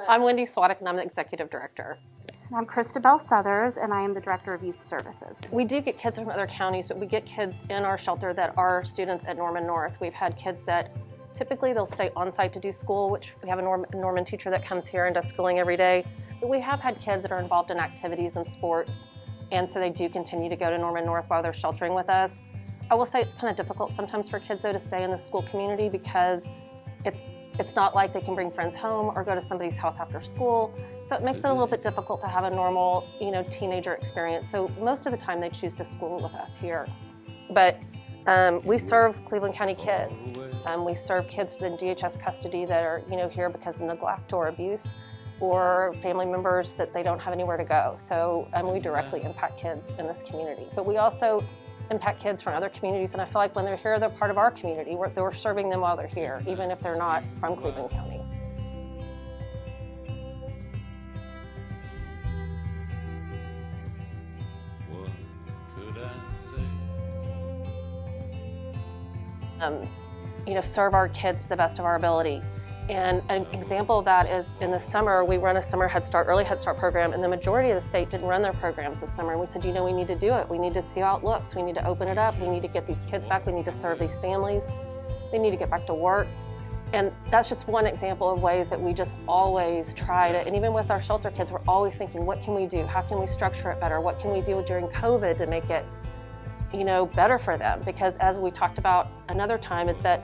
I'm Wendy Swadek, and I'm the Executive Director. I'm Christabel Southers, and I am the Director of Youth Services. We do get kids from other counties, but we get kids in our shelter that are students at Norman North. We've had kids that typically they'll stay on site to do school, which we have a Norman teacher that comes here and does schooling every day. But we have had kids that are involved in activities and sports, and so they do continue to go to Norman North while they're sheltering with us. I will say it's kind of difficult sometimes for kids though to stay in the school community because it's not like they can bring friends home or go to somebody's house after school. So it makes it a little bit difficult to have a normal, teenager experience. So most of the time they choose to school with us here. But we serve Cleveland County kids. We serve kids in DHS custody that are, here because of neglect or abuse, or family members that they don't have anywhere to go. So we directly impact kids in this community. But we also impact kids from other communities, and I feel like when they're here, they're part of our community. We're serving them while they're here, even if they're not from Cleveland County. What could I say? Serve our kids to the best of our ability. And an example of that is in the summer, we run a summer Head Start, early Head Start program, and the majority of the state didn't run their programs this summer. And we said, we need to do it. We need to see how it looks. We need to open it up. We need to get these kids back. We need to serve these families. They need to get back to work. And that's just one example of ways that we just always try to, and even with our shelter kids, we're always thinking, what can we do? How can we structure it better? What can we do during COVID to make it, better for them? Because as we talked about another time is that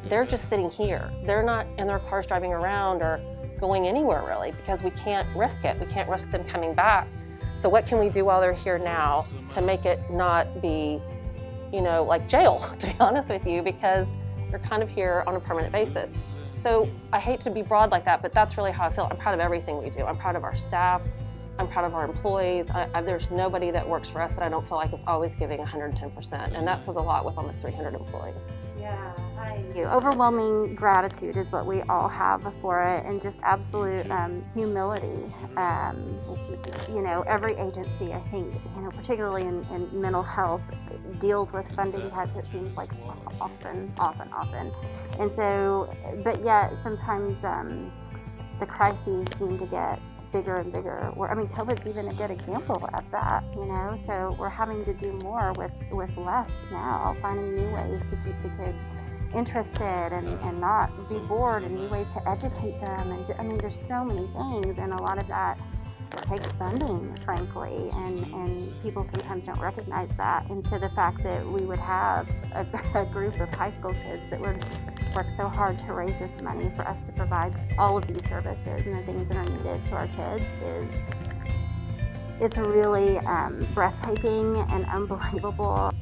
they're just sitting here. They're not in their cars driving around or going anywhere really because we can't risk it. We can't risk them coming back. So what can we do while they're here now to make it not be, like jail, to be honest with you, because they're kind of here on a permanent basis. So I hate to be broad like that, but that's really how I feel. I'm proud of everything we do. I'm proud of our staff. I'm proud of our employees. There's nobody that works for us that I don't feel like is always giving 110%, and that says a lot with almost 300 employees. Yeah, overwhelming gratitude is what we all have for it, and just absolute humility. Every agency, I think, particularly in mental health, deals with funding cuts, it seems like often. And so, but yet sometimes the crises seem to get bigger and bigger. COVID's even a good example of that, so we're having to do more with less now, finding new ways to keep the kids interested and not be bored, and new ways to educate them. And there's so many things, and a lot of that takes funding, frankly, and people sometimes don't recognize that. And so the fact that we would have a group of high school kids that would work so hard to raise this money for us to provide all of these services and the things that are needed to our kids it's really breathtaking and unbelievable.